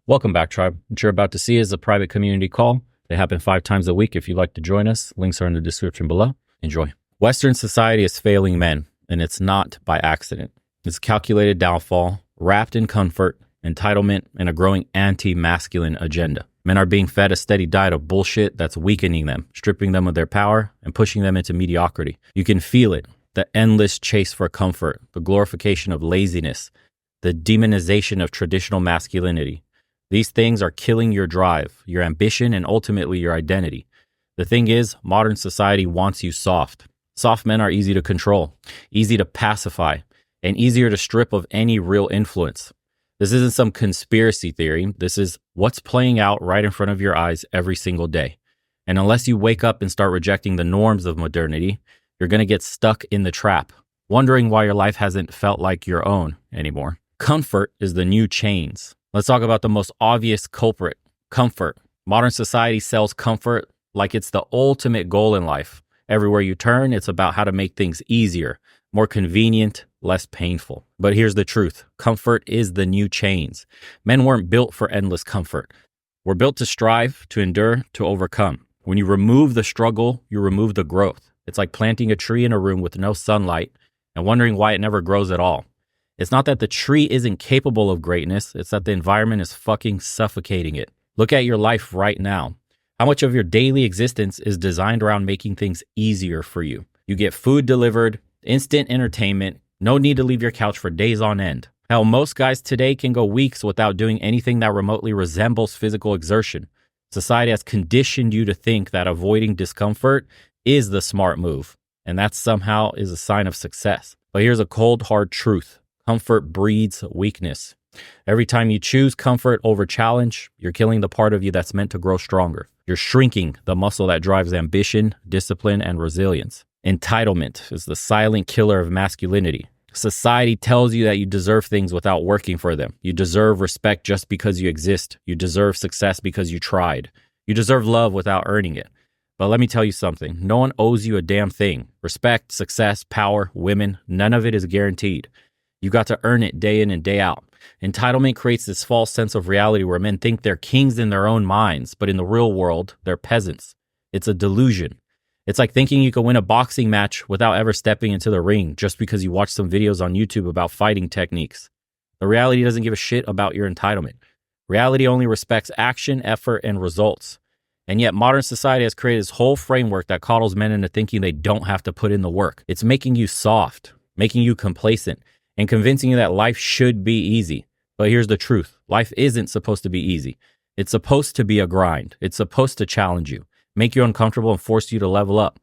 Welcome back, Tribe. What you're about to see is a private community call. They happen 5 times a week. If you'd like to join us, links are in the description below. Enjoy. Western society is failing men, and it's not by accident. It's a calculated downfall, wrapped in comfort, entitlement, and a growing anti-masculine agenda. Men are being fed a steady diet of bullshit that's weakening them, stripping them of their power, and pushing them into mediocrity. You can feel it, the endless chase for comfort, the glorification of laziness, the demonization of traditional masculinity. These things are killing your drive, your ambition, and ultimately your identity. The thing is, modern society wants you soft. Soft men are easy to control, easy to pacify, and easier to strip of any real influence. This isn't some conspiracy theory. This is what's playing out right in front of your eyes every single day. And unless you wake up and start rejecting the norms of modernity, you're going to get stuck in the trap, wondering why your life hasn't felt like your own anymore. Comfort is the new chains. Let's talk about the most obvious culprit, comfort. Modern society sells comfort like it's the ultimate goal in life. Everywhere you turn, it's about how to make things easier, more convenient, less painful. But here's the truth. Comfort is the new chains. Men weren't built for endless comfort. We're built to strive, to endure, to overcome. When you remove the struggle, you remove the growth. It's like planting a tree in a room with no sunlight and wondering why it never grows at all. It's not that the tree isn't capable of greatness. It's that the environment is fucking suffocating it. Look at your life right now. How much of your daily existence is designed around making things easier for you? You get food delivered, instant entertainment, no need to leave your couch for days on end. Hell, most guys today can go weeks without doing anything that remotely resembles physical exertion. Society has conditioned you to think that avoiding discomfort is the smart move, and that somehow is a sign of success. But here's a cold, hard truth. Comfort breeds weakness. Every time you choose comfort over challenge, you're killing the part of you that's meant to grow stronger. You're shrinking the muscle that drives ambition, discipline, and resilience. Entitlement is the silent killer of masculinity. Society tells you that you deserve things without working for them. You deserve respect just because you exist. You deserve success because you tried. You deserve love without earning it. But let me tell you something. No one owes you a damn thing. Respect, success, power, women, none of it is guaranteed. You got to earn it day in and day out. Entitlement creates this false sense of reality where men think they're kings in their own minds, but in the real world, they're peasants. It's a delusion. It's like thinking you can win a boxing match without ever stepping into the ring just because you watch some videos on YouTube about fighting techniques. The reality doesn't give a shit about your entitlement. Reality only respects action, effort, and results. And yet modern society has created this whole framework that coddles men into thinking they don't have to put in the work. It's making you soft, making you complacent, and convincing you that life should be easy. But here's the truth. Life isn't supposed to be easy. It's supposed to be a grind. It's supposed to challenge you, make you uncomfortable, and force you to level up.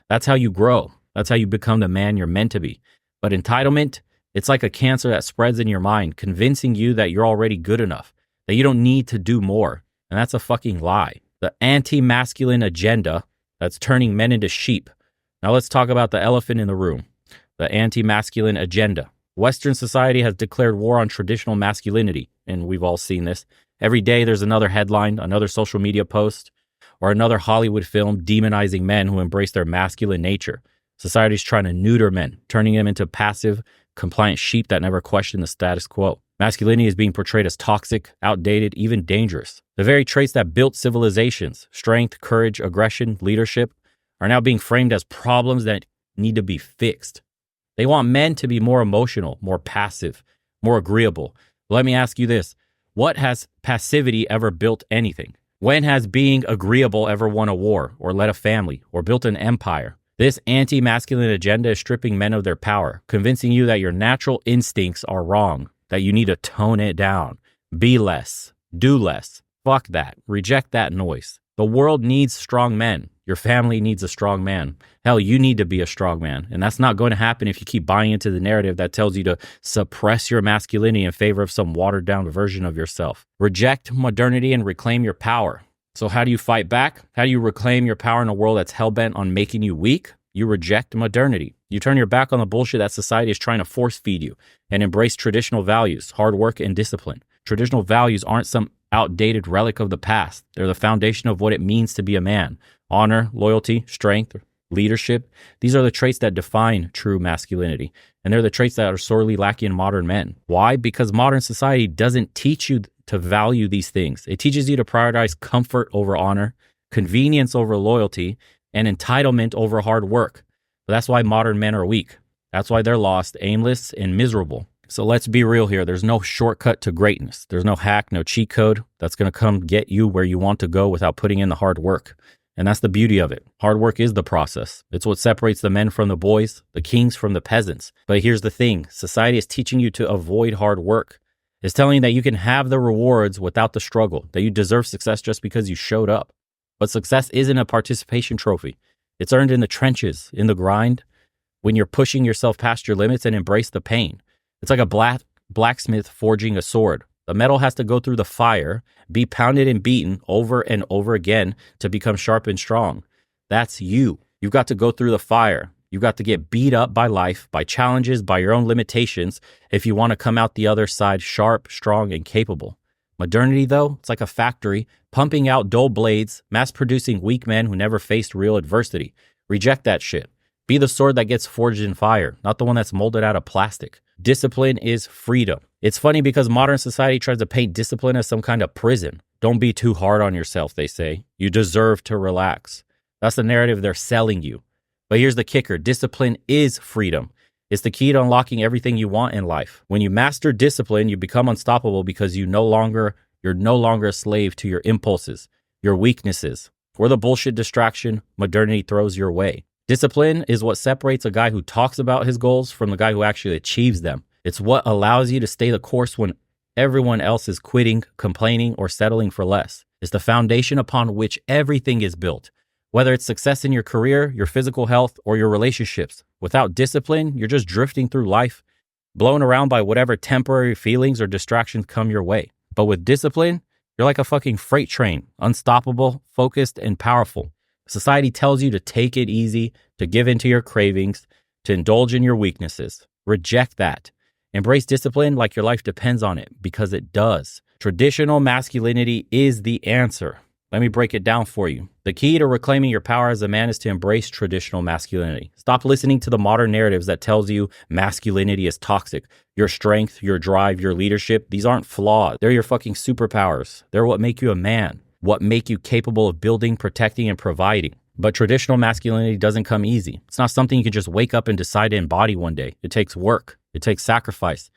That's how you grow. That's how you become the man you're meant to be. But entitlement, it's like a cancer that spreads in your mind, convincing you that you're already good enough, that you don't need to do more. And that's a fucking lie. The anti-masculine agenda that's turning men into sheep. Now let's talk about the elephant in the room, the anti-masculine agenda. Western society has declared war on traditional masculinity, and we've all seen this. Every day there's another headline, another social media post, or another Hollywood film demonizing men who embrace their masculine nature. Society's trying to neuter men, turning them into passive, compliant sheep that never question the status quo. Masculinity is being portrayed as toxic, outdated, even dangerous. The very traits that built civilizations, strength, courage, aggression, leadership, are now being framed as problems that need to be fixed. They want men to be more emotional, more passive, more agreeable. Let me ask you this. What has passivity ever built anything? When has being agreeable ever won a war, or led a family, or built an empire? This anti-masculine agenda is stripping men of their power, convincing you that your natural instincts are wrong, that you need to tone it down, be less, do less. Fuck that. Reject that noise. The world needs strong men. Your family needs a strong man. Hell, you need to be a strong man. And that's not going to happen if you keep buying into the narrative that tells you to suppress your masculinity in favor of some watered down version of yourself. Reject modernity and reclaim your power. So how do you fight back? How do you reclaim your power in a world that's hell-bent on making you weak? You reject modernity. You turn your back on the bullshit that society is trying to force feed you and embrace traditional values, hard work, and discipline. Traditional values aren't some outdated relic of the past. They're the foundation of what it means to be a man. Honor, loyalty, strength, leadership. These are the traits that define true masculinity. And they're the traits that are sorely lacking in modern men. Why? Because modern society doesn't teach you to value these things. It teaches you to prioritize comfort over honor, convenience over loyalty, and entitlement over hard work. But that's why modern men are weak. That's why they're lost, aimless, and miserable. So let's be real here. There's no shortcut to greatness. There's no hack, no cheat code that's going to come get you where you want to go without putting in the hard work. And that's the beauty of it. Hard work is the process. It's what separates the men from the boys, the kings from the peasants. But here's the thing. Society is teaching you to avoid hard work. It's telling you that you can have the rewards without the struggle, that you deserve success just because you showed up. But success isn't a participation trophy. It's earned in the trenches, in the grind, when you're pushing yourself past your limits and embrace the pain. It's like a blacksmith forging a sword. The metal has to go through the fire, be pounded and beaten over and over again to become sharp and strong. That's you. You've got to go through the fire. You've got to get beat up by life, by challenges, by your own limitations if you want to come out the other side sharp, strong, and capable. Modernity, though, it's like a factory pumping out dull blades, mass-producing weak men who never faced real adversity. Reject that shit. Be the sword that gets forged in fire, not the one that's molded out of plastic. Discipline is freedom. It's funny because modern society tries to paint discipline as some kind of prison. Don't be too hard on yourself, they say. You deserve to relax. That's the narrative they're selling you. But here's the kicker. Discipline is freedom. It's the key to unlocking everything you want in life. When you master discipline, you become unstoppable because you're no longer a slave to your impulses, your weaknesses, or the bullshit distraction modernity throws your way. Discipline is what separates a guy who talks about his goals from the guy who actually achieves them. It's what allows you to stay the course when everyone else is quitting, complaining, or settling for less. It's the foundation upon which everything is built. Whether it's success in your career, your physical health, or your relationships. Without discipline, you're just drifting through life, blown around by whatever temporary feelings or distractions come your way. But with discipline, you're like a fucking freight train, unstoppable, focused, and powerful. Society tells you to take it easy, to give in to your cravings, to indulge in your weaknesses. Reject that. Embrace discipline like your life depends on it, because it does. Traditional masculinity is the answer. Let me break it down for you. The key to reclaiming your power as a man is to embrace traditional masculinity. Stop listening to the modern narratives that tells you masculinity is toxic. Your strength, your drive, your leadership, these aren't flaws. They're your fucking superpowers. They're what make you a man, what make you capable of building, protecting, and providing. But traditional masculinity doesn't come easy. It's not something you can just wake up and decide to embody one day. It takes work. It takes sacrifice.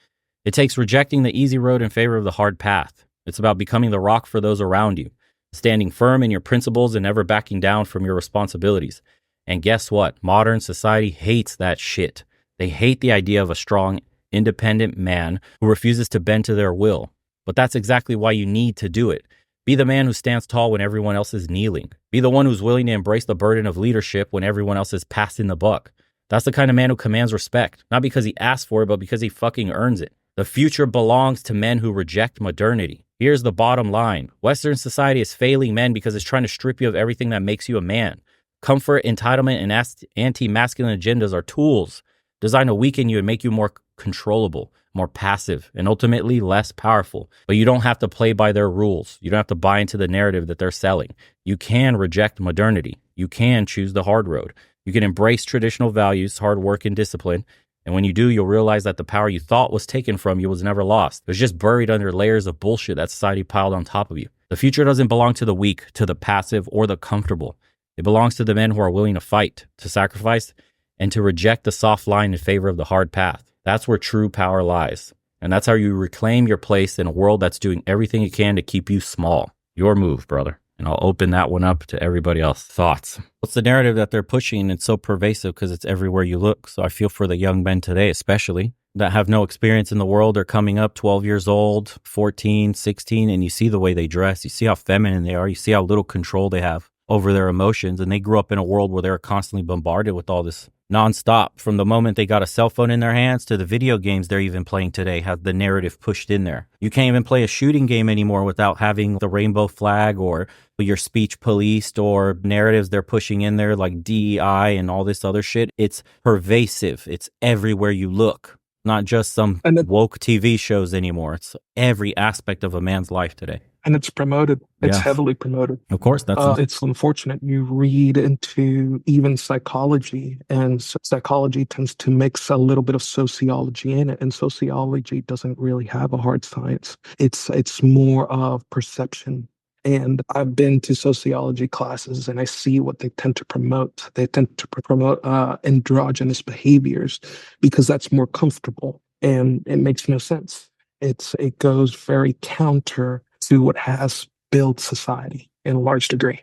It takes rejecting the easy road in favor of the hard path. It's about becoming the rock for those around you, standing firm in your principles and never backing down from your responsibilities. And guess what? Modern society hates that shit. They hate the idea of a strong, independent man who refuses to bend to their will. But that's exactly why you need to do it. Be the man who stands tall when everyone else is kneeling. Be the one who's willing to embrace the burden of leadership when everyone else is passing the buck. That's the kind of man who commands respect, not because he asks for it, but because he fucking earns it. The future belongs to men who reject modernity. Here's the bottom line. Western society is failing men because it's trying to strip you of everything that makes you a man. Comfort, entitlement, and anti-masculine agendas are tools designed to weaken you and make you more controllable, more passive, and ultimately less powerful. But you don't have to play by their rules. You don't have to buy into the narrative that they're selling. You can reject modernity. You can choose the hard road. You can embrace traditional values, hard work, and discipline. And when you do, you'll realize that the power you thought was taken from you was never lost. It was just buried under layers of bullshit that society piled on top of you. The future doesn't belong to the weak, to the passive, or the comfortable. It belongs to the men who are willing to fight, to sacrifice, and to reject the soft line in favor of the hard path. That's where true power lies. And that's how you reclaim your place in a world that's doing everything it can to keep you small. Your move, brother. And I'll open that one up to everybody else. Thoughts? What's the narrative that they're pushing? And it's so pervasive because it's everywhere you look. So I feel for the young men today, especially that have no experience in the world. They're coming up 12 years old, 14, 16, and you see the way they dress. You see how feminine they are. You see how little control they have over their emotions. And they grew up in a world where they're constantly bombarded with all this nonstop. From the moment they got a cell phone in their hands to the video games they're even playing today have the narrative pushed in there. You can't even play a shooting game anymore without having the rainbow flag or your speech policed or narratives they're pushing in there like DEI and all this other shit. It's pervasive. It's everywhere you look. Not just some woke TV shows anymore. It's every aspect of a man's life today. and it's promoted. It's Yeah, heavily promoted. of course. It's unfortunate. You read into even psychology, and psychology tends to mix a little bit of sociology in it. And sociology doesn't really have a hard science. It's more of perception. And I've been to sociology classes, and I see what they tend to promote. They tend to promote androgynous behaviors because that's more comfortable, and it makes no sense. It goes very counter to what has built society in a large degree.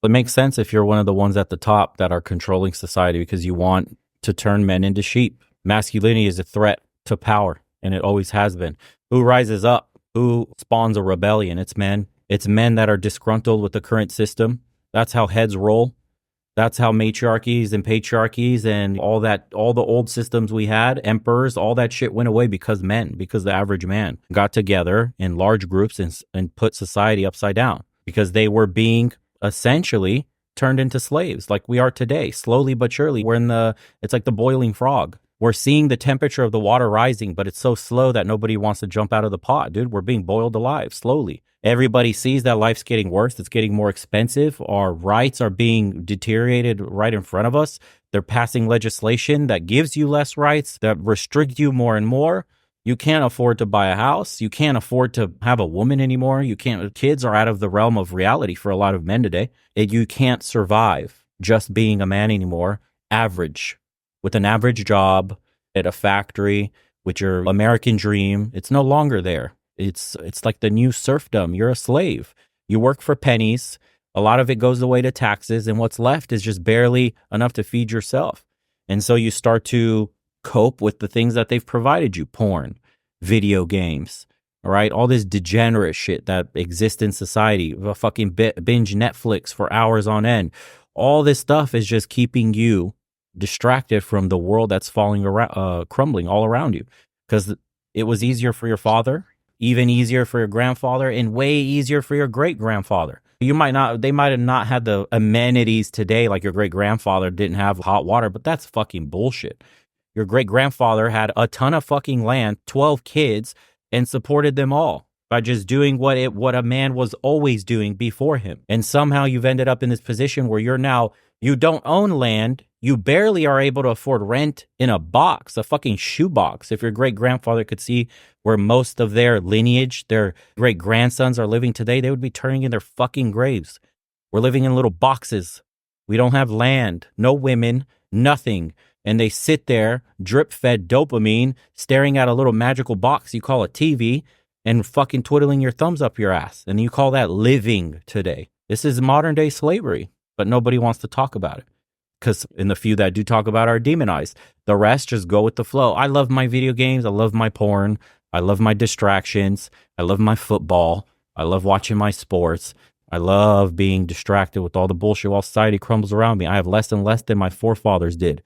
It makes sense if you're one of the ones at the top that are controlling society because you want to turn men into sheep. Masculinity is a threat to power, and it always has been. Who rises up? Who spawns a rebellion? It's men. It's men that are disgruntled with the current system. That's how heads roll. That's how matriarchies and patriarchies and all the old systems we had, emperors, all that shit went away because the average man got together in large groups and put society upside down because they were being essentially turned into slaves like we are today. Slowly but surely, it's like the boiling frog. We're seeing the temperature of the water rising, but it's so slow that nobody wants to jump out of the pot, dude. We're being boiled alive slowly. Everybody sees that life's getting worse. It's getting more expensive. Our rights are being deteriorated right in front of us. They're passing legislation that gives you less rights, that restrict you more and more. You can't afford to buy a house. You can't afford to have a woman anymore. Kids are out of the realm of reality for a lot of men today. You can't survive just being a man anymore. Average. With an average job at a factory, with your American dream, it's no longer there. It's like the new serfdom. You're a slave. You work for pennies. A lot of it goes away to taxes, and what's left is just barely enough to feed yourself. And so you start to cope with the things that they've provided you: porn, video games, all right? All this degenerate shit that exists in society, fucking binge Netflix for hours on end. All this stuff is just keeping you distracted from the world that's falling around, crumbling all around you. Because it was easier for your father, even easier for your grandfather, and way easier for your great grandfather. They might have not had the amenities today, like your great grandfather didn't have hot water, but that's fucking bullshit. Your great grandfather had a ton of fucking land, 12 kids, and supported them all by just doing what a man was always doing before him. And somehow you've ended up in this position where you don't own land. You barely are able to afford rent in a box, a fucking shoebox. If your great grandfather could see where most of their lineage, their great grandsons are living today, they would be turning in their fucking graves. We're living in little boxes. We don't have land, no women, nothing. And they sit there, drip fed dopamine, staring at a little magical box you call a TV and fucking twiddling your thumbs up your ass. And you call that living today. This is modern day slavery, but nobody wants to talk about it. Because in the few that do talk about are demonized. The rest just go with the flow. I love my video games. I love my porn. I love my distractions. I love my football. I love watching my sports. I love being distracted with all the bullshit while society crumbles around me. I have less and less than my forefathers did.